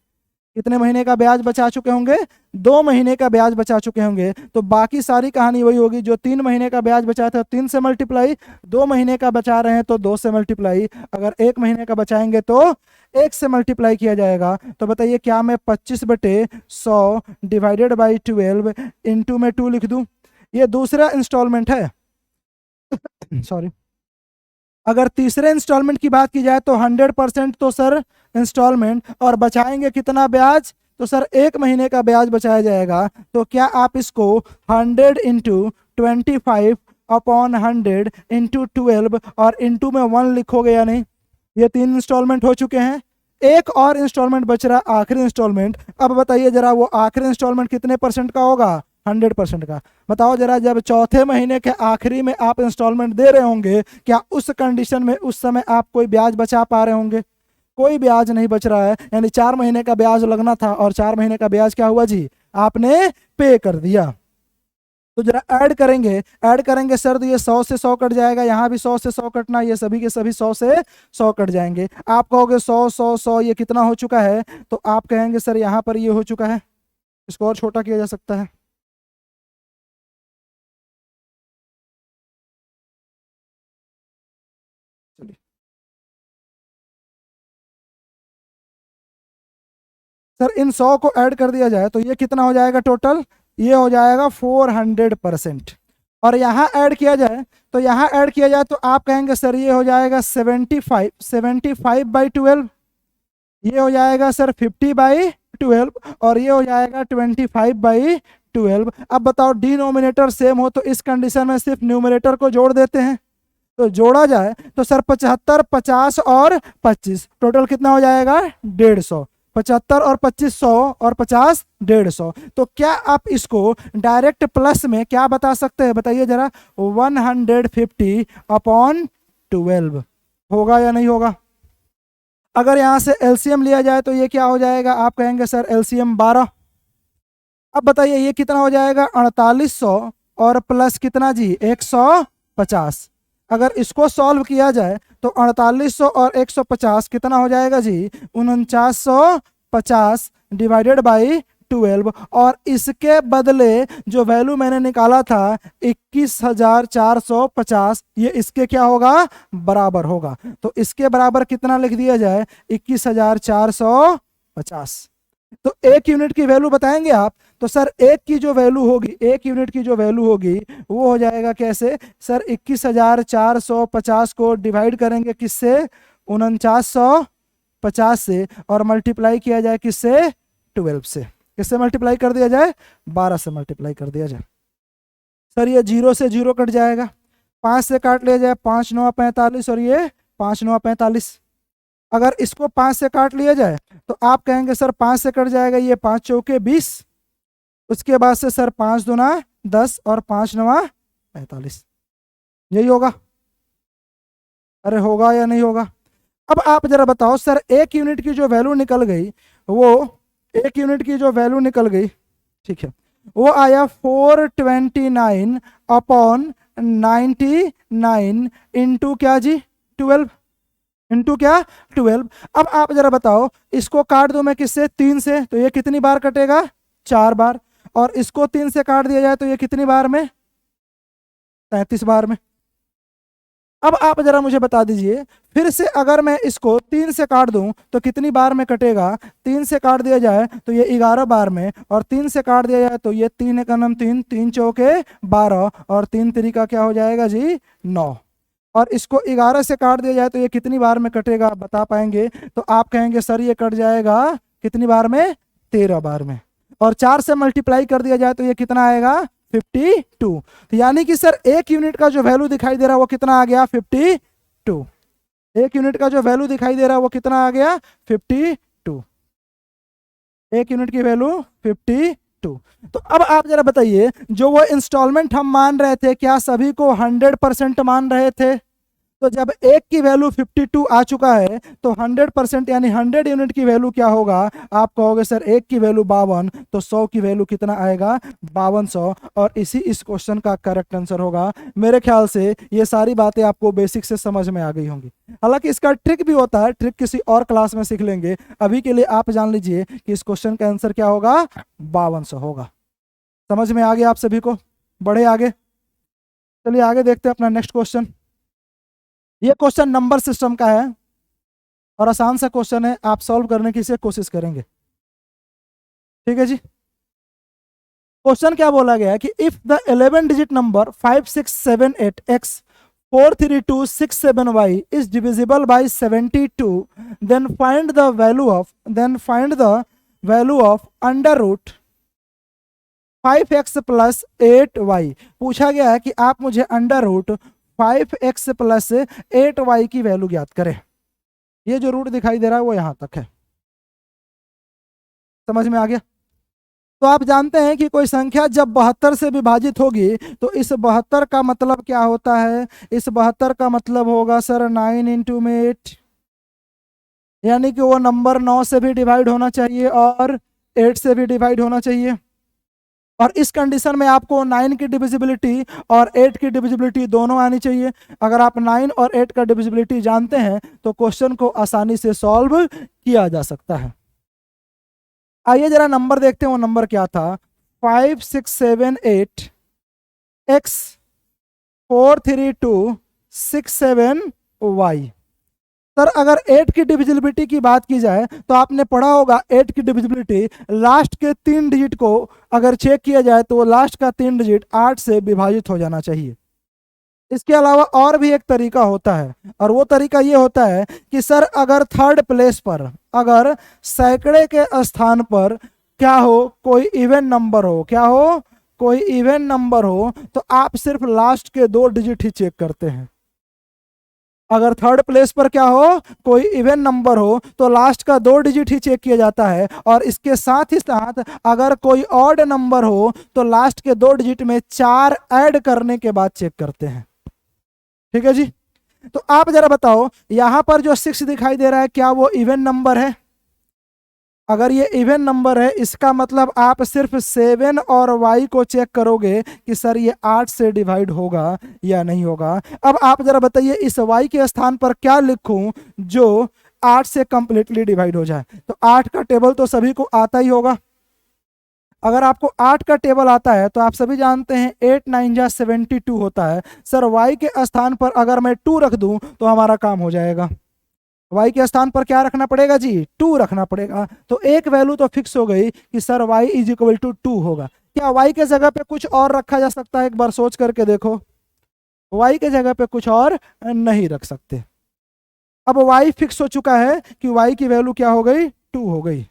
Speaker 1: कितने महीने का ब्याज बचा चुके होंगे, 2 महीने का ब्याज बचा चुके होंगे। तो बाकी सारी कहानी वही होगी, जो 3 महीने का ब्याज बचाया था 3 से मल्टीप्लाई, 2 महीने का बचा रहे हैं तो 2 से मल्टीप्लाई, अगर 1 महीने का बचाएंगे तो 1 से मल्टीप्लाई किया जाएगा। तो बताइए क्या मैं 25/100 डिवाइडेड बाई 12 इंटू में 2 लिख दूं, ये दूसरा इंस्टॉलमेंट है सॉरी। अगर तीसरे इंस्टॉलमेंट की बात की जाए तो 100% तो सर इंस्टॉलमेंट, और बचाएंगे कितना ब्याज, तो सर 1 महीने का ब्याज बचाया जाएगा। तो क्या आप इसको 100 इंटू 25 अपॉन 100 इंटू 12 और इंटू में 1 लिखोगे या नहीं। ये 3 इंस्टॉलमेंट हो चुके हैं, एक और इंस्टॉलमेंट बच रहा, आखिरी इंस्टॉलमेंट। अब बताइए जरा वो आखिरी इंस्टॉलमेंट कितने परसेंट का होगा, 100% का। बताओ जरा, जब चौथे महीने के आखिरी में आप इंस्टॉलमेंट दे रहे होंगे, क्या उस कंडीशन में उस समय आप कोई ब्याज बचा पा रहे होंगे, कोई ब्याज नहीं बच रहा है। यानी 4 महीने का ब्याज लगना था और 4 महीने का ब्याज क्या हुआ जी, आपने पे कर दिया। तो जरा ऐड करेंगे सर, तो ये 100 से 100 कट जाएगा, यहाँ भी 100 से 100 कटना, ये सभी के सभी 100 से 100 कट जाएंगे। आप कहोगे 100 100 100 ये कितना हो चुका है, तो आप कहेंगे सर यहाँ पर ये हो चुका है, इसको और छोटा किया जा सकता है। चलिए सर इन 100 को ऐड कर दिया जाए तो ये कितना हो जाएगा टोटल, ये हो जाएगा 400%। और यहाँ ऐड किया जाए तो यहाँ ऐड किया जाए तो आप कहेंगे सर ये हो जाएगा 75/12, ये हो जाएगा सर 50/12, और ये हो जाएगा 25/12। अब बताओ डिनोमिनेटर सेम हो तो इस कंडीशन में सिर्फ न्यूमरेटर को जोड़ देते हैं। तो जोड़ा जाए तो सर 75, 50 और 25 टोटल कितना हो जाएगा 150। 75 और 25 100 और 50 150। तो क्या आप इसको डायरेक्ट प्लस में क्या बता सकते हैं बताइए जरा, 150 अपॉन 12 होगा या नहीं होगा। अगर यहां से एलसीएम लिया जाए तो ये क्या हो जाएगा, आप कहेंगे सर एलसीएम 12। अब बताइए ये कितना हो जाएगा 4800 और प्लस कितना जी 150। अगर इसको सॉल्व किया जाए तो 4800 और 150 कितना हो जाएगा जी 4950 डिवाइडेड बाई 12। और इसके बदले जो वैल्यू मैंने निकाला था 21450, ये इसके क्या होगा बराबर होगा। तो इसके बराबर कितना लिख दिया जाए 21450। तो एक यूनिट की वैल्यू बताएंगे आप, तो सर एक की जो वैल्यू होगी, एक यूनिट की जो वैल्यू होगी वो हो जाएगा कैसे सर 21450 को डिवाइड करेंगे किससे 4950 से और मल्टीप्लाई किया जाए किससे 12 से। किससे मल्टीप्लाई कर दिया जाए 12 से मल्टीप्लाई कर दिया जाए। सर ये 0 से 0 कट जाएगा, 5 से काट लिया जाए 5 9 45 और ये 5 9 45। अगर इसको 5 से काट लिया जाए तो आप कहेंगे सर 5 से कट जाएगा ये 5 चौके 20, उसके बाद से सर 5 दूना 10 और 5 9 45। यही होगा। अरे होगा या नहीं होगा। अब आप जरा बताओ सर एक यूनिट की जो वैल्यू निकल गई, वो एक यूनिट की जो वैल्यू निकल गई, ठीक है, वो आया 429 अपॉन 99 इंटू क्या जी 12, इंटू क्या 12। अब आप जरा बताओ इसको काट दो मैं किससे 3 से, तो ये कितनी बार कटेगा 4 बार। और इसको 3 से काट दिया जाए तो ये कितनी बार में 33 बार में। अब आप जरा मुझे बता दीजिए फिर से अगर मैं इसको 3 से काट दूं तो कितनी बार में कटेगा। 3 से काट दिया जाए तो ये 11 बार में, और 3 से काट दिया जाए तो ये 3 एक 3, 3 चौके 12 और 3 तरीका क्या हो जाएगा जी 9। और इसको 11 से काट दिया जाए तो ये कितनी बार में कटेगा आप बता पाएंगे। तो आप कहेंगे सर ये कट जाएगा कितनी बार में 13 बार में। और 4 से मल्टीप्लाई कर दिया जाए तो ये कितना आएगा 52। तो यानी कि सर एक यूनिट का जो वैल्यू दिखाई दे रहा है वो कितना आ गया 52। एक यूनिट का जो वैल्यू दिखाई दे रहा है वो कितना आ गया 52। एक यूनिट की वैल्यू 52। तो अब आप जरा बताइए जो वो इंस्टॉलमेंट हम मान रहे थे क्या सभी को 100% मान रहे थे। तो जब एक की वैल्यू 52 आ चुका है तो 100% यानी 100 यूनिट की वैल्यू क्या होगा। आप कहोगे सर एक की वैल्यू 52, तो 100 की वैल्यू कितना आएगा 5200। और इस क्वेश्चन का करेक्ट आंसर होगा। मेरे ख्याल से ये सारी बातें आपको बेसिक से समझ में आ गई होंगी। हालांकि इसका ट्रिक भी होता है, ट्रिक किसी और क्लास में सीख लेंगे। अभी के लिए आप जान लीजिए कि इस क्वेश्चन का आंसर क्या होगा 5200 होगा। समझ में आ गया आप सभी को। बढ़े आगे, चलिए आगे देखते हैं अपना नेक्स्ट क्वेश्चन। ये क्वेश्चन नंबर सिस्टम का है और आसान सा क्वेश्चन है, आप सॉल्व करने की कोशिश करेंगे। ठीक है जी। क्वेश्चन क्या बोला गया है कि if the 11 digit number 5678x 43267y is divisible by 72, then find the value of under root 5x plus 8y। पूछा गया है कि आप मुझे under root 5x plus 8y की वैल्यू ज्ञात करें। ये जो रूट दिखाई दे रहा है वो यहां तक है। समझ में आ गया। तो आप जानते हैं कि कोई संख्या जब 72 से विभाजित होगी तो इस 72 का मतलब क्या होता है। इस 72 का मतलब होगा सर 9 इंटू में 8, यानी कि वो नंबर 9 से भी डिवाइड होना चाहिए और 8 से भी डिवाइड होना चाहिए। और इस कंडीशन में आपको 9 की डिविजिबिलिटी और 8 की डिविजिबिलिटी दोनों आनी चाहिए। अगर आप 9 और 8 का डिविजिबिलिटी जानते हैं तो क्वेश्चन को आसानी से सॉल्व किया जा सकता है। आइए जरा नंबर देखते हैं, वो नंबर क्या था 5678 x 43267y। सर अगर 8 की डिविजिबिलिटी की बात की जाए तो आपने पढ़ा होगा 8 की डिविजिबिलिटी लास्ट के 3 डिजिट को अगर चेक किया जाए तो लास्ट का 3 डिजिट 8 से विभाजित हो जाना चाहिए। इसके अलावा और भी एक तरीका होता है और वो तरीका ये होता है कि सर अगर थर्ड प्लेस पर अगर सैकड़े के स्थान पर क्या हो कोई इवन नंबर हो, क्या हो कोई इवन नंबर हो, तो आप सिर्फ लास्ट के 2 डिजिट ही चेक करते हैं। अगर थर्ड प्लेस पर क्या हो, कोई इवन नंबर हो, तो लास्ट का 2 डिजिट ही चेक किया जाता है, और इसके साथ ही साथ अगर कोई ऑड नंबर हो तो लास्ट के 2 डिजिट में 4 ऐड करने के बाद चेक करते हैं। ठीक है जी। तो आप जरा बताओ, यहां पर जो 6 दिखाई दे रहा है, क्या वो इवन नंबर है? अगर ये इवन नंबर है, इसका मतलब आप सिर्फ 7 और y को चेक करोगे कि सर ये 8 से डिवाइड होगा या नहीं होगा। अब आप जरा बताइए, इस y के स्थान पर क्या लिखूं जो 8 से कंप्लीटली डिवाइड हो जाए? तो 8 का टेबल तो सभी को आता ही होगा। अगर आपको 8 का टेबल आता है तो आप सभी जानते हैं 8 9 जा 72 होता है। सर y के स्थान पर अगर मैं 2 रख दूं तो हमारा काम हो जाएगा। y के स्थान पर क्या रखना पड़ेगा जी? 2 रखना पड़ेगा। तो एक वैल्यू तो फिक्स हो गई कि sir y is equal to 2 होगा। क्या y के जगह पे कुछ और रखा जा सकता है? एक बार सोच करके देखो, y के जगह पे कुछ और नहीं रख सकते। अब y फिक्स हो चुका है कि y की वैल्यू क्या हो गई? 2 हो गई।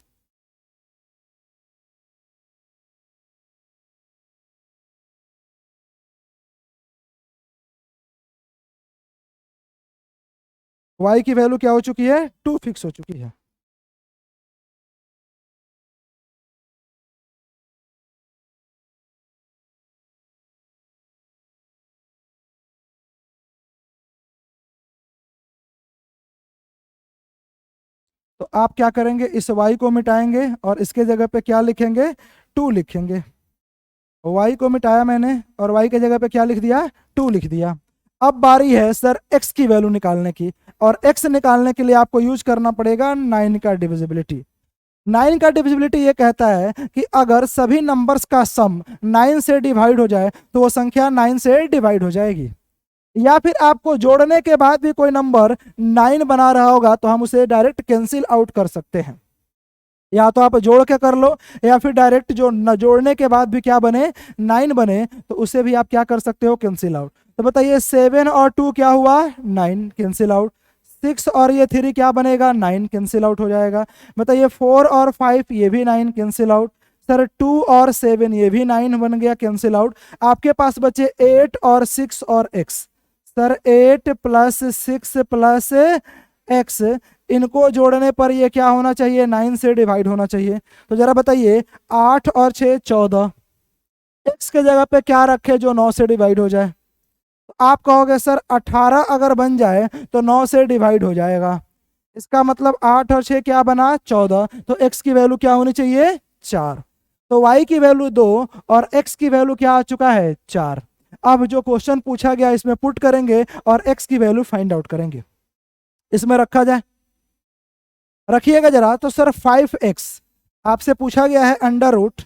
Speaker 1: y की वैल्यू क्या हो चुकी है? 2 फिक्स हो चुकी है। तो आप क्या करेंगे? इस y को मिटाएंगे और इसके जगह पे क्या लिखेंगे? 2 लिखेंगे। y को मिटाया मैंने और y के जगह पे क्या लिख दिया? 2 लिख दिया। अब बारी है सर x की वैल्यू निकालने की, और x निकालने के लिए आपको यूज करना पड़ेगा 9 का डिविजिबिलिटी। 9 का डिविजिबिलिटी ये कहता है कि अगर सभी नंबर्स का सम 9 से डिवाइड हो जाए तो वो संख्या 9 से डिवाइड हो जाएगी। या फिर आपको जोड़ने के बाद भी कोई नंबर 9 बना रहा होगा तो हम उसे डायरेक्ट कैंसिल आउट कर सकते हैं। या तो आप जोड़ के कर लो, या फिर डायरेक्ट जो न जोड़ने के बाद भी क्या बने? 9 बने, तो उसे भी आप क्या कर सकते हो? Cancel out. तो बताइए 7 और 2 क्या हुआ? 9, कैंसिल आउट। 6 और ये 3 क्या बनेगा? 9, कैंसिल आउट हो जाएगा। बताइए 4 और 5 ये भी 9, कैंसिल आउट। सर 2 और 7 ये भी 9 बन गया, कैंसिल आउट। आपके पास बचे 8 और 6 और x। Sir 8 plus 6 plus x, इनको जोड़ने पर ये क्या होना चाहिए? 9 से डिवाइड होना चाहिए। तो जरा बताइए 8 और 6 14, x के जगह पे क्या रखे जो 9 से डिवाइड हो जाए? तो आप कहोगे सर 18 अगर बन जाए तो 9 से डिवाइड हो जाएगा। इसका मतलब 8 और 6 क्या बना? 14। तो x की वैल्यू क्या होनी चाहिए? 4। तो y की वैल्यू 2 और x की वैल्यू क्या आ चुका है? 4। अब जो क्वेश्चन पूछा गया इसमें पुट करेंगे और x की वैल्यू फाइंड आउट करेंगे। इसमें रखा जाए, रखिएगा जरा। तो सर 5x आपसे पूछा गया है under root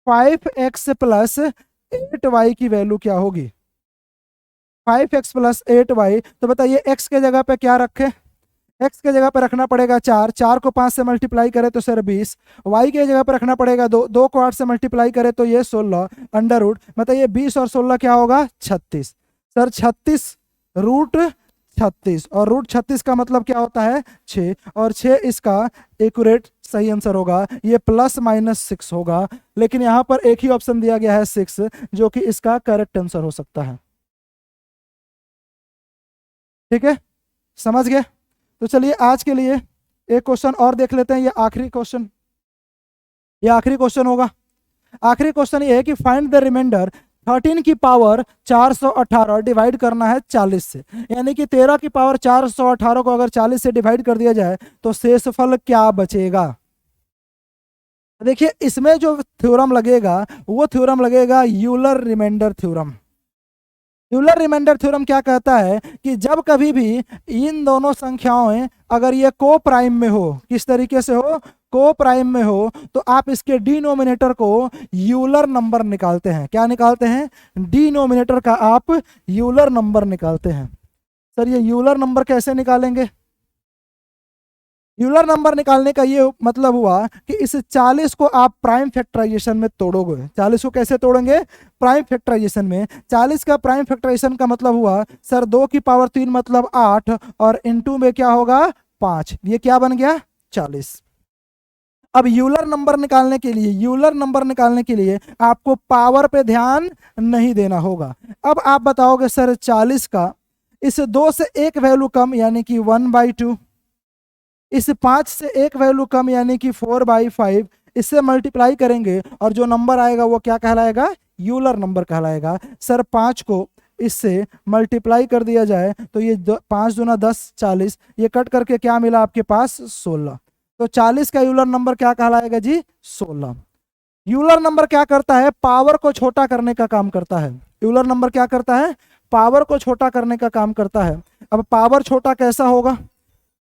Speaker 1: 5x plus 8y की वैल्यू क्या होगी? 5x plus 8y। तो बताइए x के जगह पे क्या रखें? x के जगह पे रखना पड़ेगा 4, 4 को 5 से मल्टीप्लाई करें तो सर 20। y के जगह पे रखना पड़ेगा 2, 2 को 8 से मल्टीप्लाई करें तो ये 16 अंडर रूट। बताइए 20 और 16 क्या होगा? 36। सर 36 रूट 36, और रूट 36 का मतलब क्या होता है? 6, और 6 इसका एक्यूरेट सही आंसर होगा। ये ±6 होगा, लेकिन यहाँ पर एक ही ऑप्शन दिया गया है 6, जो कि इसका करेक्ट आंसर हो सकता है। ठीक है, समझ गए? तो चलिए आज के लिए एक क्वेश्चन और देख लेते हैं। ये आखिरी क्वेश्चन, ये आखिरी क्वेश्चन होगा। आखिरी क्वेश्चन ये है कि फाइंड द रिमाइंडर 13 की पावर 418 डिवाइड करना है 40 से। यानी कि 13 की पावर 418 को अगर 40 से डिवाइड कर दिया जाए तो शेषफल क्या बचेगा? देखिए इसमें जो थ्योरम लगेगा वो थ्योरम लगेगा Euler reminder theorem. Euler reminder theorem क्या कहता है कि जब कभी भी इन दोनों संख्याओं अगर ये को प्राइम में हो, किस तरीके से हो? को प्राइम में हो, तो आप इसके डिनोमिनेटर को यूलर नंबर निकालते हैं। क्या निकालते हैं? डिनोमिनेटर का आप यूलर नंबर निकालते हैं। सर ये यूलर नंबर कैसे निकालेंगे? यूलर नंबर निकालने का ये मतलब हुआ कि इस 40 को आप प्राइम फैक्टराइजेशन में तोड़ोगे। 40 को कैसे तोड़ेंगे? प्राइम फैक्टराइजेशन में। 40 का प्राइम फैक्टराइजेशन का मतलब हुआ सर 2 की पावर 3 मतलब 8, और इनटू में क्या होगा? 5। ये क्या बन गया? 40। अब यूलर नंबर निकालने के लिए आपको पावर पे ध्यान नहीं देना होगा। अब आप बताओगे सर 40 का इस 2 से एक वैल्यू कम यानी कि 1/2, इस 5 से एक वैल्यू कम यानी कि 4/5, इससे मल्टीप्लाई करेंगे और जो नंबर आएगा वो क्या कहलाएगा? यूलर नंबर कहलाएगा। सर 5 को इससे मल्टीप्लाई कर दिया जाए तो ये 5 दूना 10, 40, ये कट करके क्या मिला आपके पास? 16। तो 40 का यूलर नंबर क्या कहलाएगा जी? 16। यूलर नंबर क्या करता है? पावर को छोटा करने का काम करता है। यूलर नंबर क्या करता है? पावर को छोटा करने का काम करता है। अब पावर छोटा कैसा होगा?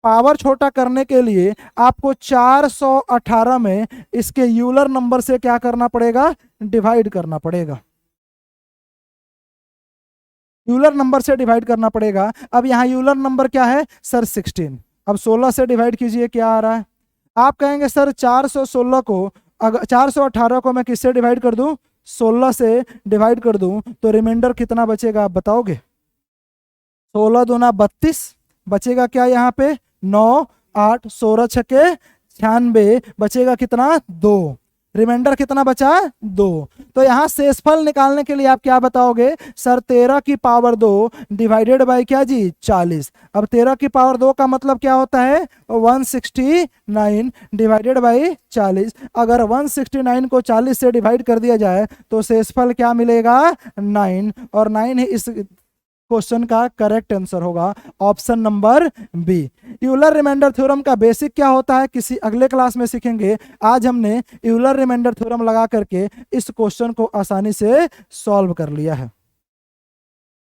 Speaker 1: पावर छोटा करने के लिए आपको 418 में इसके यूलर नंबर से क्या करना पड़ेगा? डिवाइड करना पड़ेगा। यूलर नंबर से डिवाइड करना पड़ेगा। अब यहाँ यूलर नंबर क्या है सर? 16। अब 16 से डिवाइड कीजिए, क्या आ रहा है? आप कहेंगे सर 416 को अगर 418 को मैं किससे डिवाइड कर दूं? 16 से डिवाइड कर दूं तो रिमाइंडर कितना बचेगा आप बताओगे? 16 दूना 32 बचेगा क्या यहाँ पे? 9, 8, 16 छक्के 96, बचेगा कितना? 2। रिमाइंडर कितना बचा? 2। तो यहाँ शेषफल निकालने के लिए आप क्या बताओगे? सर 13 की पावर 2 डिवाइडेड बाय क्या जी? 40। अब 13 की पावर 2 का मतलब क्या होता है? 169 डिवाइडेड बाय 40। अगर 169 को 40 से डिवाइड कर दिया जाए तो शेषफल क्या मिलेगा? 9। और 9 ही इस क्वेश्चन का करेक्ट आंसर होगा, option number B. Euler reminder theorem का बेसिक क्या होता है किसी अगले क्लास में सीखेंगे। आज हमने यूलर रिमाइंडर थ्योरम लगा करके इस क्वेश्चन को आसानी से सॉल्व कर लिया है।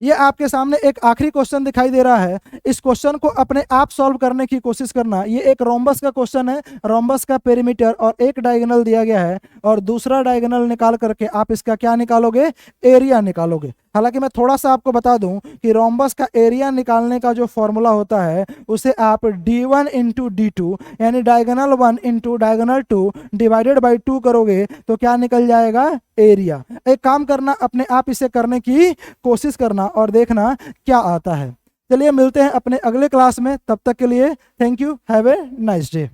Speaker 1: ये आपके सामने एक आखिरी क्वेश्चन दिखाई दे रहा है। इस क्वेश्चन को अपने आप सॉल्व करने की कोशिश करना। ये एक रोम्बस का क्वेश्चन है। रोम्बस का पेरीमीटर और एक डायगोनल दिया गया है और दूसरा डायगोनल निकाल करके आप इसका क्या निकालोगे? एरिया निकालोगे। हालांकि मैं थोड़ा सा आपको बता दूं कि रोम्बस का एरिया निकालने का जो फॉर्मूला होता है उसे आप d1 इंटू d2 यानी diagonal 1 into diagonal 2 divided by 2 करोगे तो क्या निकल जाएगा? एरिया। एक काम करना, अपने आप इसे करने की कोशिश करना और देखना क्या आता है। चलिए मिलते हैं अपने अगले क्लास में, तब तक के लिए thank you, have a nice day.